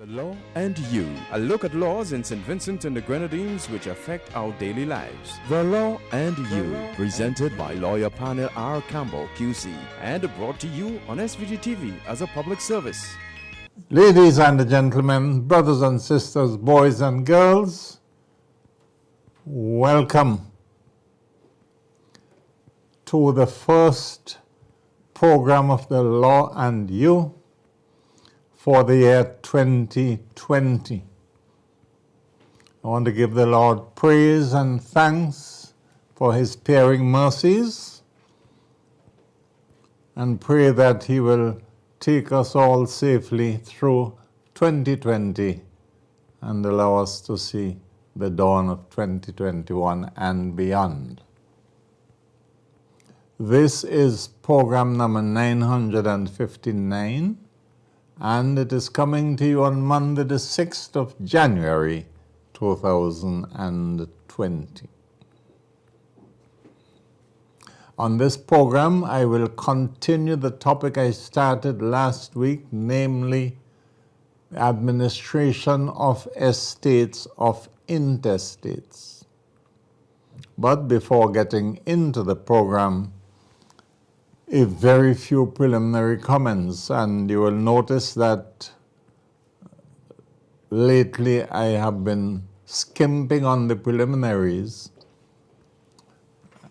The Law and You, a look at laws in St. Vincent and the Grenadines which affect our daily lives. The Law and You, presented by lawyer panel P.R Campbell QC and brought to you on SVG-TV as a public service. Ladies and gentlemen, brothers and sisters, boys and girls, welcome to the first program of The Law and You for the year 2020. I want to give the Lord praise and thanks for His sparing mercies and pray that He will take us all safely through 2020 and allow us to see the dawn of 2021 and beyond. This is program number 959. And it is coming to you on Monday, the 6th of January, 2020. On this program, I will continue the topic I started last week, namely administration of estates of intestates. But before getting into the program, a very few preliminary comments, and you will notice that lately I have been skimping on the preliminaries,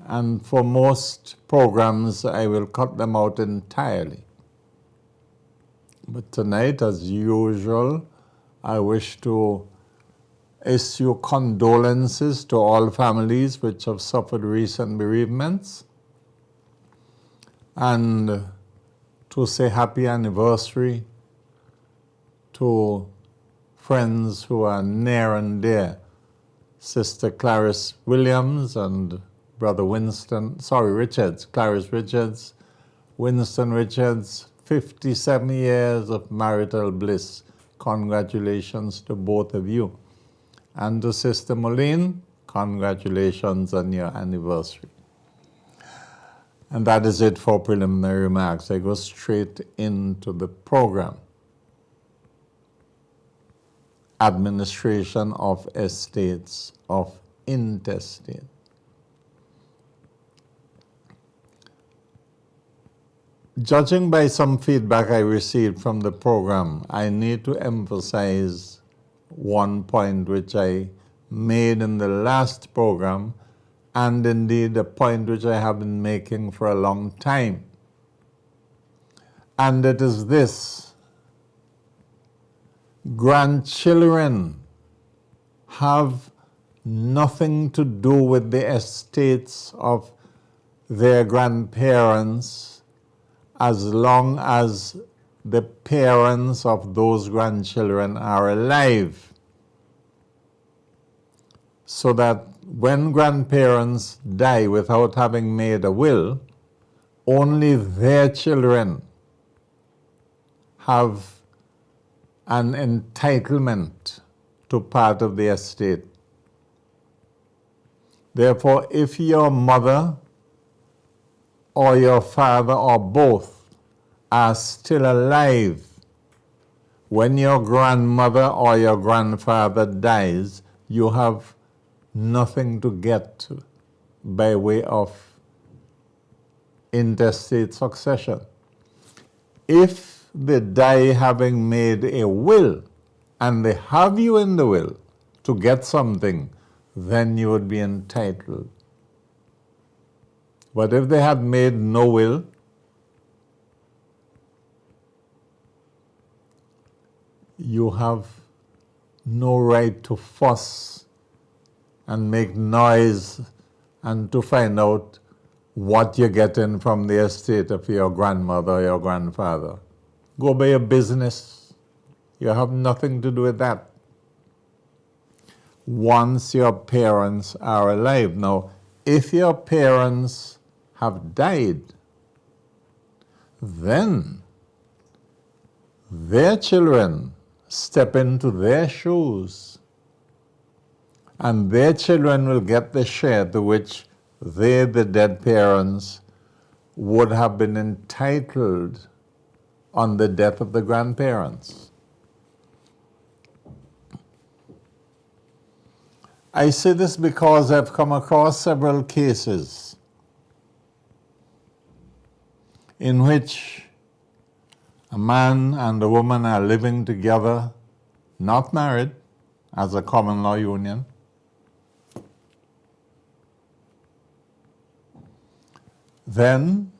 and for most programs I will cut them out entirely. But tonight, as usual, I wish to issue condolences to all families which have suffered recent bereavements, and to say happy anniversary to friends who are near and dear, Sister Clarice Williams and Brother Clarice Richards, Winston Richards, 57 years of marital bliss. Congratulations to both of you. And to Sister Moline, congratulations on your anniversary. And that is it for preliminary remarks. I go straight into the program. Administration of estates of intestate. Judging by some feedback I received from the program, I need to emphasize one point which I made in the last program, and indeed a point which I have been making for a long time. And it is this: grandchildren have nothing to do with the estates of their grandparents as long as the parents of those grandchildren are alive. So that when grandparents die without having made a will, only their children have an entitlement to part of the estate. Therefore, if your mother or your father or both are still alive when your grandmother or your grandfather dies, you have nothing to get by way of intestate succession. If they die having made a will and they have you in the will to get something, then you would be entitled. But if they had made no will, you have no right to fuss and make noise and to find out what you're getting from the estate of your grandmother or your grandfather. Go by your business. You have nothing to do with that. Once your parents are alive. Now, if your parents have died, then their children step into their shoes, and their children will get the share to which they, the dead parents, would have been entitled on the death of the grandparents. I say this because I've come across several cases in which a man and a woman are living together, not married, as a common law union. Then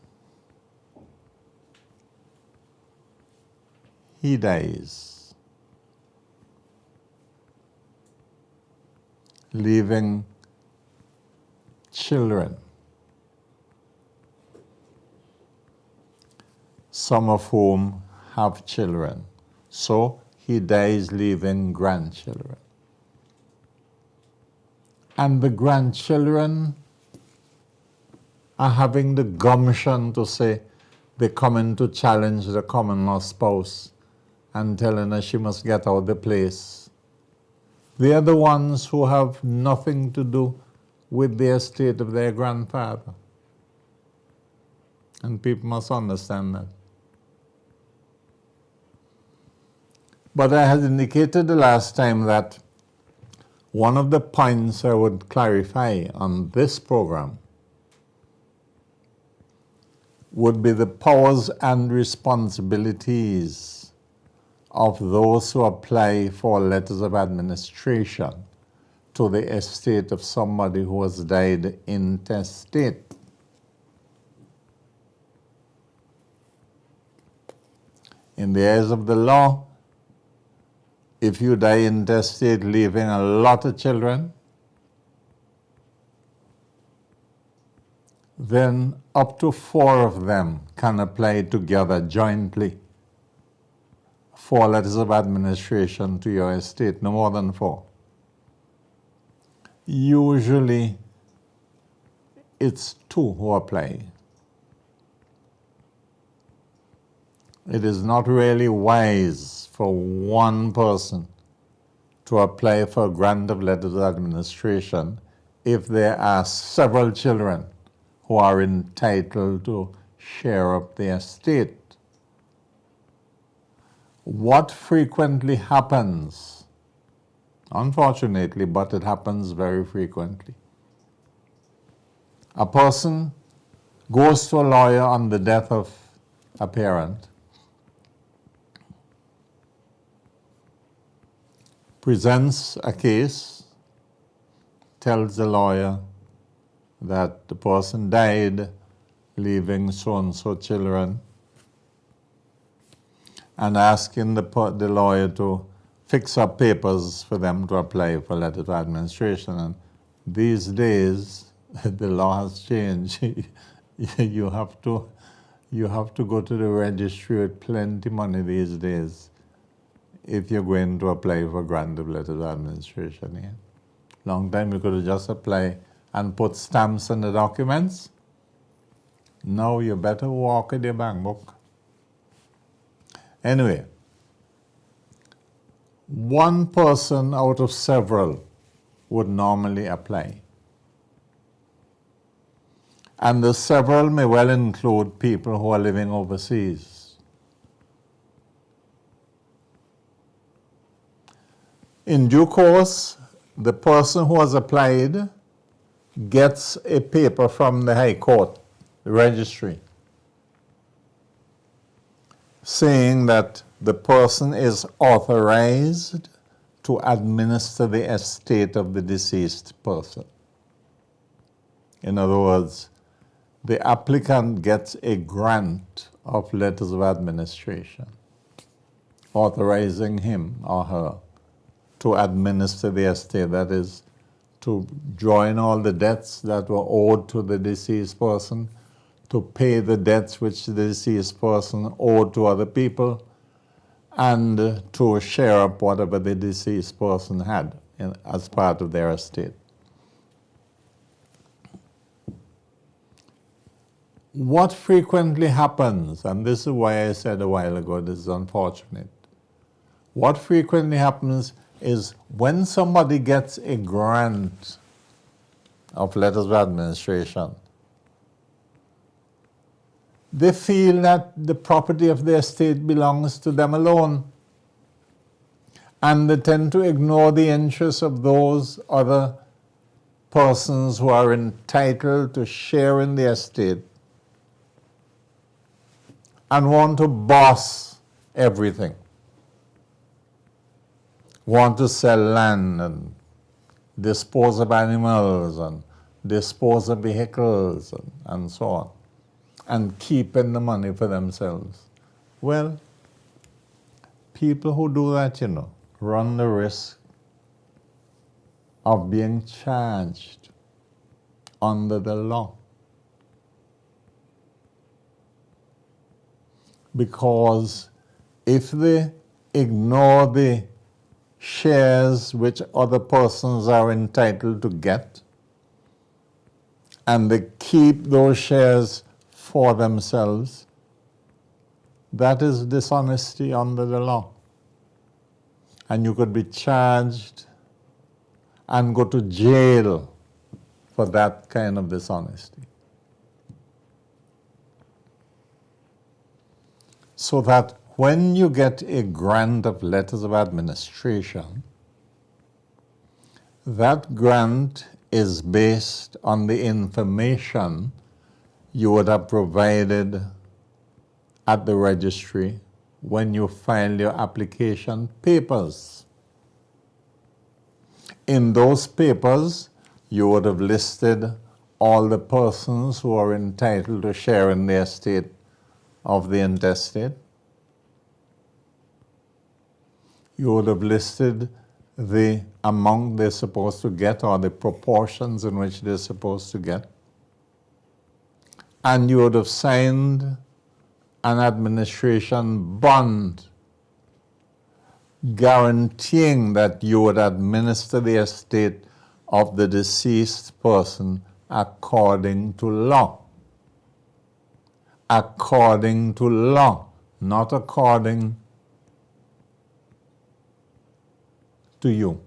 he dies, leaving children, some of whom have children. So he dies leaving grandchildren. And the grandchildren are having the gumption to say they come in to challenge the common law spouse and telling her she must get out of the place. They are the ones who have nothing to do with the estate of their grandfather. And people must understand that. But I had indicated the last time that one of the points I would clarify on this program would be the powers and responsibilities of those who apply for letters of administration to the estate of somebody who has died intestate. In the eyes of the law, if you die intestate leaving a lot of children, then up to 4 of them can apply together jointly for letters of administration to your estate, no more than 4. Usually, it's 2 who apply. It is not really wise for one person to apply for a grant of letters of administration if there are several children who are entitled to share up the estate. What frequently happens, unfortunately, but it happens very frequently, a person goes to a lawyer on the death of a parent, presents a case, tells the lawyer that the person died leaving so-and-so children, and asking the lawyer to fix up papers for them to apply for letter of administration. And these days, the law has changed. You have to go to the registry with plenty money these days if you're going to apply for grant of letter of administration. Yeah. Long time you could have just apply and put stamps on the documents. Now you better walk with your bank book. Anyway, one person out of several would normally apply. And the several may well include people who are living overseas. In due course, the person who has applied gets a paper from the High Court, the registry, saying that the person is authorized to administer the estate of the deceased person. In other words, the applicant gets a grant of letters of administration authorizing him or her to administer the estate, that is, to join all the debts that were owed to the deceased person, to pay the debts which the deceased person owed to other people, and to share up whatever the deceased person had as part of their estate. What frequently happens, and this is why I said a while ago this is unfortunate, what frequently happens is when somebody gets a grant of letters of administration, they feel that the property of the estate belongs to them alone, and they tend to ignore the interests of those other persons who are entitled to share in the estate and want to boss everything, want to sell land and dispose of animals and dispose of vehicles and so on, and keeping the money for themselves. Well, people who do that, run the risk of being charged under the law. Because if they ignore the shares which other persons are entitled to get, and they keep those shares for themselves, that is dishonesty under the law. And you could be charged and go to jail for that kind of dishonesty. So that when you get a grant of letters of administration, that grant is based on the information you would have provided at the registry when you filed your application papers. In those papers, you would have listed all the persons who are entitled to share in the estate of the intestate. You would have listed the amount they're supposed to get or the proportions in which they're supposed to get. And you would have signed an administration bond guaranteeing that you would administer the estate of the deceased person according to law. According to law, not according to you.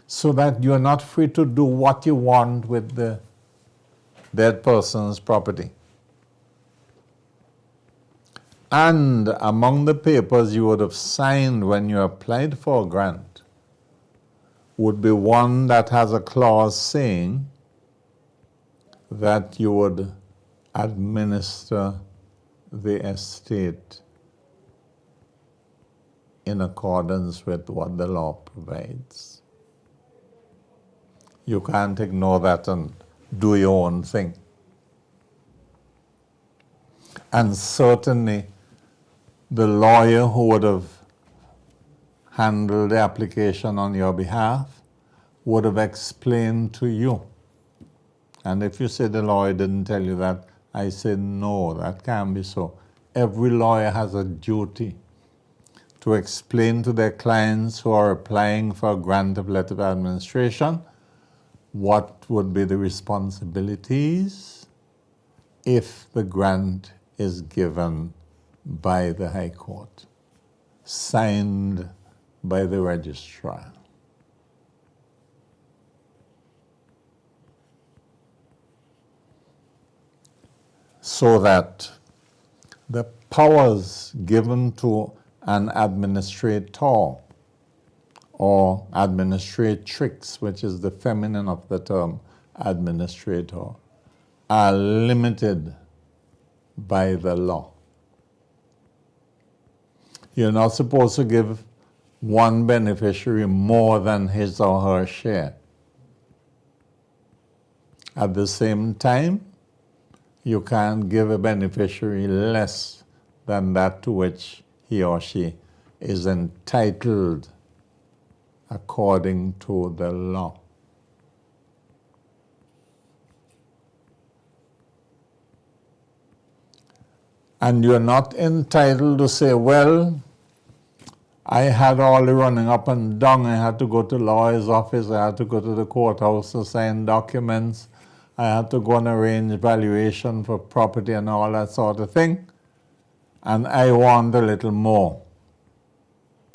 So that you're not free to do what you want with the dead person's property. And among the papers you would have signed when you applied for a grant would be one that has a clause saying that you would administer the estate in accordance with what the law provides. You can't ignore that and do your own thing. And certainly the lawyer who would have handled the application on your behalf would have explained to you. And if you say the lawyer didn't tell you that, I say no, that can't be so. Every lawyer has a duty to explain to their clients who are applying for a grant of letter of administration what would be the responsibilities if the grant is given by the High Court, signed by the registrar. So that the powers given to an administrator or administratrix, which is the feminine of the term administrator, are limited by the law. You're not supposed to give one beneficiary more than his or her share. At the same time, you can't give a beneficiary less than that to which he or she is entitled according to the law. And you're not entitled to say, well, I had all the running up and down. I had to go to lawyer's office. I had to go to the courthouse to sign documents. I had to go and arrange valuation for property and all that sort of thing. And I want a little more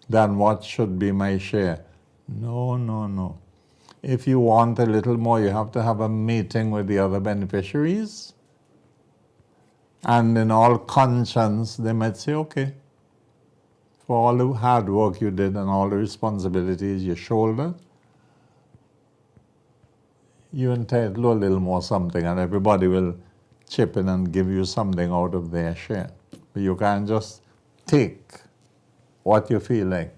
than what should be my share. No, no, no. If you want a little more, you have to have a meeting with the other beneficiaries. And in all conscience, they might say, okay, for all the hard work you did and all the responsibilities you shouldered, you entitle a little more something, and everybody will chip in and give you something out of their share. But you can't just take what you feel like.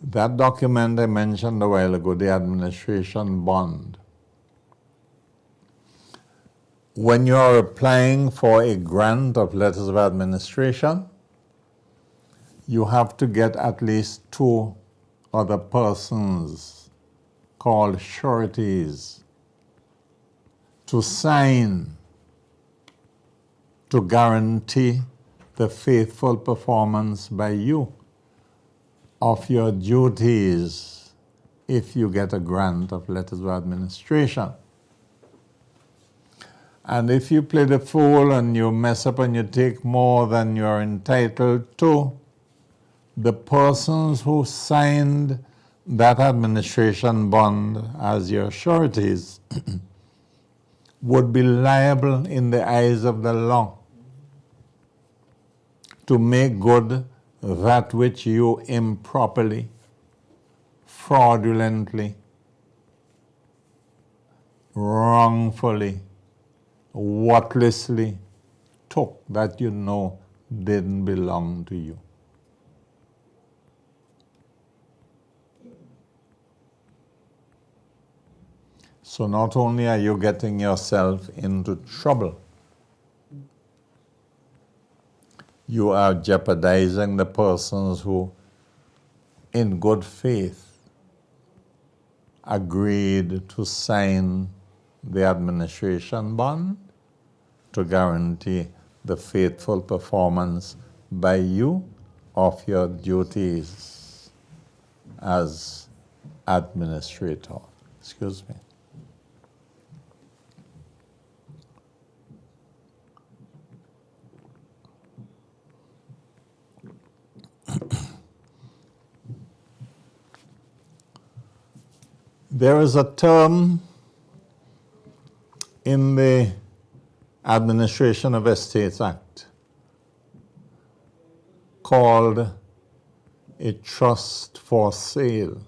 That document I mentioned a while ago, the administration bond. When you're applying for a grant of letters of administration, you have to get at least 2 other persons called sureties to sign to guarantee the faithful performance by you of your duties if you get a grant of letters of administration. And if you play the fool and you mess up and you take more than you're entitled to, the persons who signed that administration bond as your sureties would be liable in the eyes of the law to make good that which you improperly, fraudulently, wrongfully, worthlessly took that you know didn't belong to you. So not only are you getting yourself into trouble, you are jeopardizing the persons who, in good faith, agreed to sign the administration bond to guarantee the faithful performance by you of your duties as administrator. Excuse me. There is a term in the Administration of Estates Act called a trust for sale.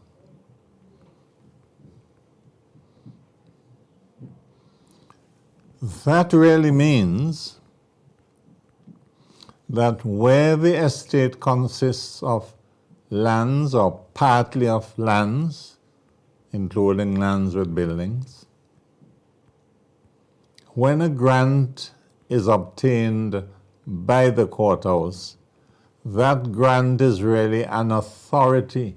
That really means that where the estate consists of lands or partly of lands, including lands with buildings, when a grant is obtained by the courthouse, that grant is really an authority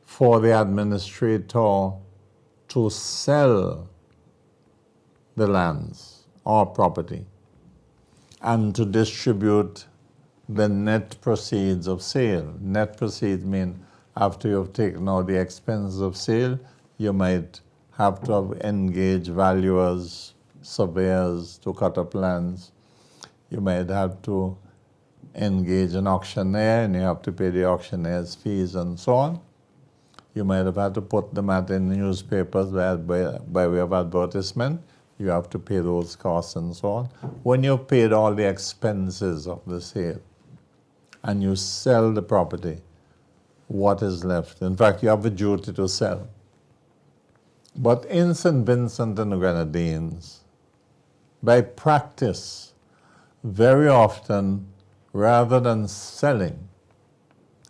for the administrator to sell the lands or property and to distribute the net proceeds of sale. Net proceeds mean after you've taken out the expenses of sale, you might have to engage valuers, surveyors to cut up lands. You might have to engage an auctioneer and you have to pay the auctioneer's fees and so on. You might have had to put them out in the newspapers by way of advertisement. You have to pay those costs and so on. When you've paid all the expenses of the sale and you sell the property, what is left? In fact, you have a duty to sell. But in St. Vincent and the Grenadines, by practice, very often, rather than selling,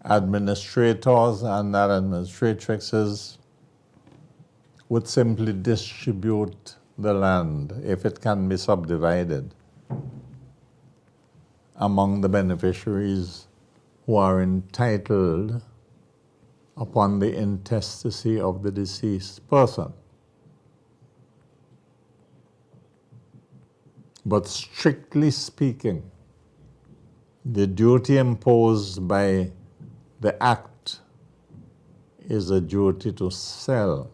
administrators and administratrixes would simply distribute the land, if it can be subdivided, among the beneficiaries who are entitled upon the intestacy of the deceased person. But strictly speaking, the duty imposed by the Act is a duty to sell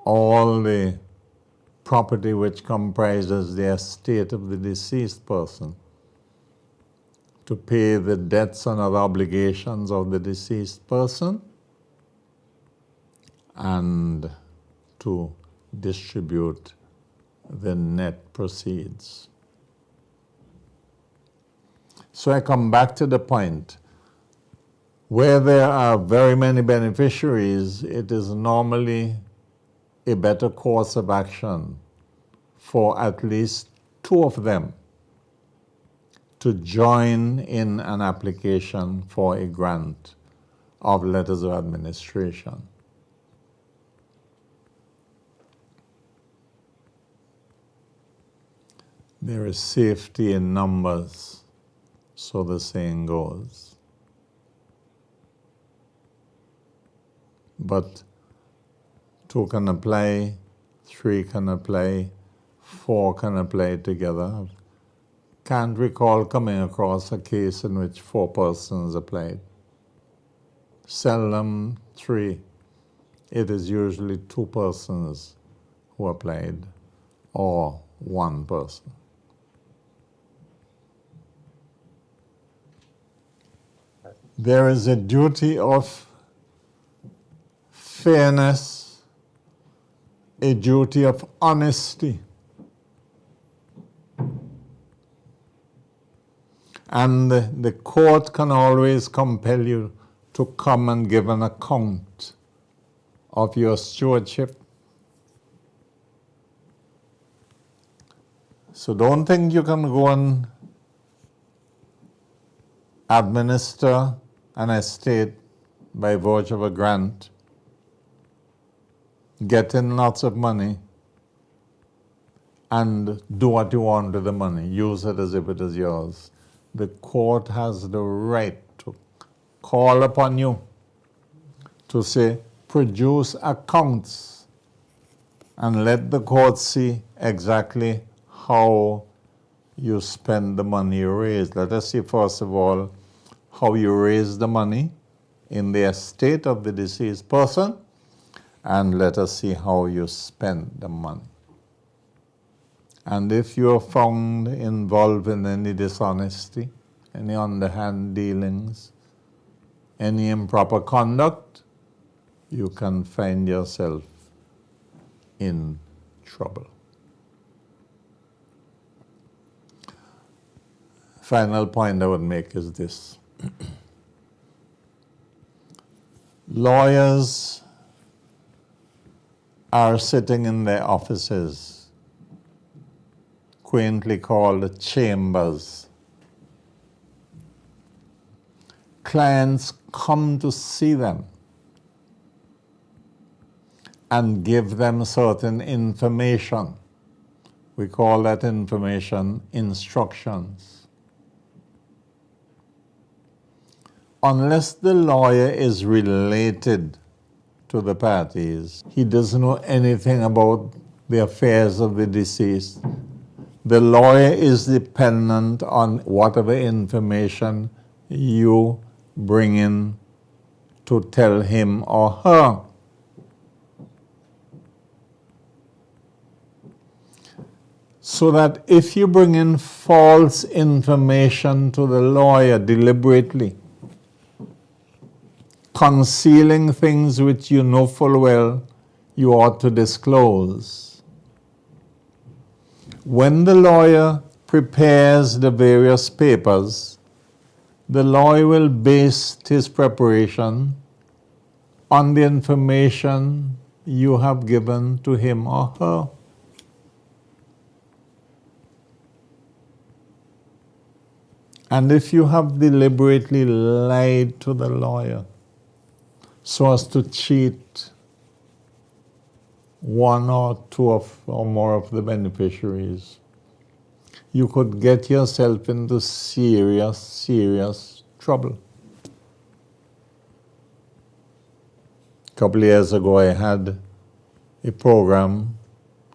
all the property which comprises the estate of the deceased person, to pay the debts and other obligations of the deceased person, and to distribute the net proceeds. So I come back to the point. Where there are very many beneficiaries, it is normally a better course of action for at least two of them to join in an application for a grant of letters of administration. There is safety in numbers, so the saying goes. But 2 can apply, 3 can apply, 4 can apply together. Can't recall coming across a case in which 4 persons applied. Seldom 3. It is usually 2 persons who applied, or 1 person. There is a duty of fairness, a duty of honesty. And the court can always compel you to come and give an account of your stewardship. So don't think you can go and administer an estate by virtue of a grant, get in lots of money, and do what you want with the money. Use it as if it is yours. The court has the right to call upon you to say, produce accounts, and let the court see exactly how you spend the money you raise. Let us see, first of all, how you raise the money in the estate of the deceased person, and let us see how you spend the money. And if you are found involved in any dishonesty, any underhand dealings, any improper conduct, you can find yourself in trouble. Final point I would make is this. Lawyers are sitting in their offices, quaintly called chambers. Clients come to see them and give them certain information. We call that information instructions. Unless the lawyer is related to the parties, he doesn't know anything about the affairs of the deceased. The lawyer is dependent on whatever information you bring in to tell him or her. So that if you bring in false information to the lawyer deliberately, concealing things which you know full well you ought to disclose, when the lawyer prepares the various papers, the lawyer will base his preparation on the information you have given to him or her. And if you have deliberately lied to the lawyer so as to cheat one or two or more of the beneficiaries, you could get yourself into serious, serious trouble. A couple of years ago, I had a program,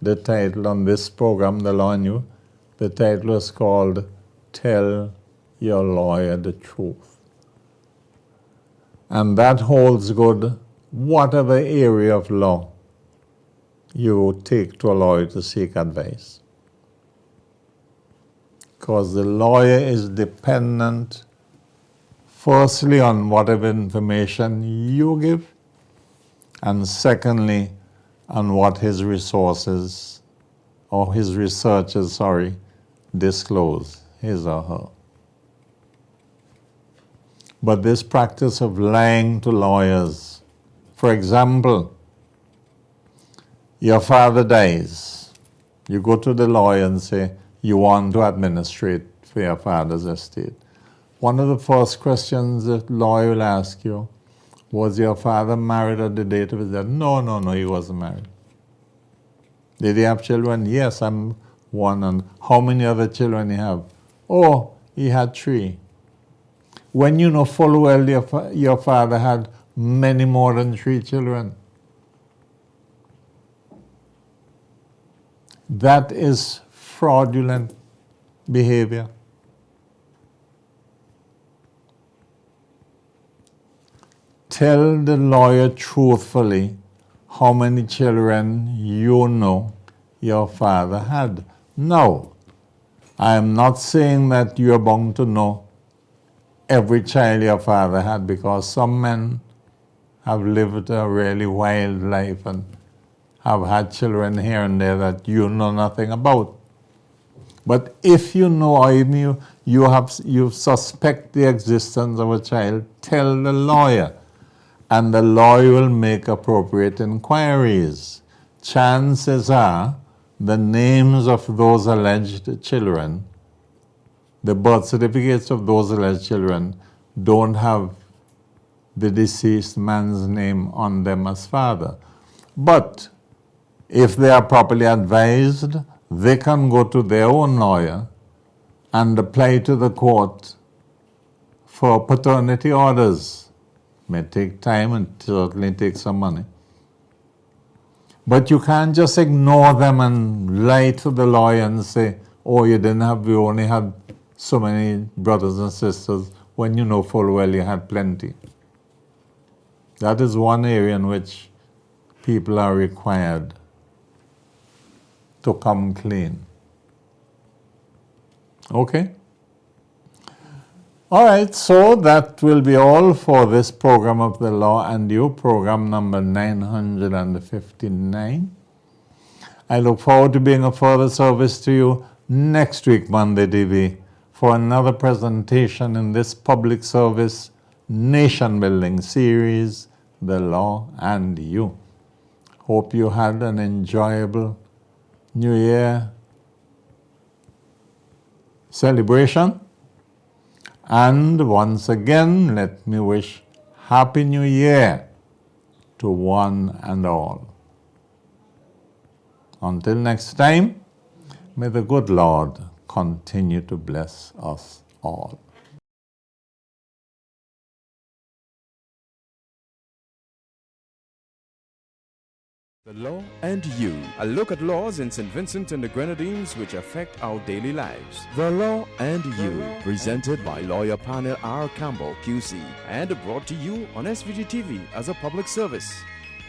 the title on this program, The Law and You, the title was called Tell Your Lawyer the Truth. And that holds good whatever area of law you take to a lawyer to seek advice. Because the lawyer is dependent firstly on whatever information you give, and secondly on what his resources or his researchers, disclose, his or her. But this practice of lying to lawyers, for example, your father dies. You go to the lawyer and say you want to administrate for your father's estate. One of the first questions the lawyer will ask you, was your father married at the date of his death? No, he wasn't married. Did he have children? Yes, I'm one. And how many other children he have? Oh, he had 3. When you know full well your father had many more than 3 children. That is fraudulent behavior. Tell the lawyer truthfully how many children you know your father had. Now, I am not saying that you are bound to know every child your father had, because some men have lived a really wild life and have had children here and there that you know nothing about. But if you know, or even you suspect the existence of a child, tell the lawyer, and the lawyer will make appropriate inquiries. Chances are the names of those alleged children, the birth certificates of those alleged children, don't have the deceased man's name on them as father. But if they are properly advised, they can go to their own lawyer and apply to the court for paternity orders. It may take time and certainly take some money. But you can't just ignore them and lie to the lawyer and say, oh, you only had so many brothers and sisters, when you know full well you had plenty. That is one area in which people are required to come clean. Okay? All right, so that will be all for this program of the Law and You, program number 959. I look forward to being of further service to you next week, Monday TV, for another presentation in this public service nation-building series, The Law and You. Hope you had an enjoyable New Year celebration. And once again, let me wish Happy New Year to one and all. Until next time, may the good Lord continue to bless us all. The Law and You, a look at laws in St. Vincent and the Grenadines which affect our daily lives. The Law and You, presented by lawyer panel P.R Campbell QC and brought to you on SVG-TV as a public service.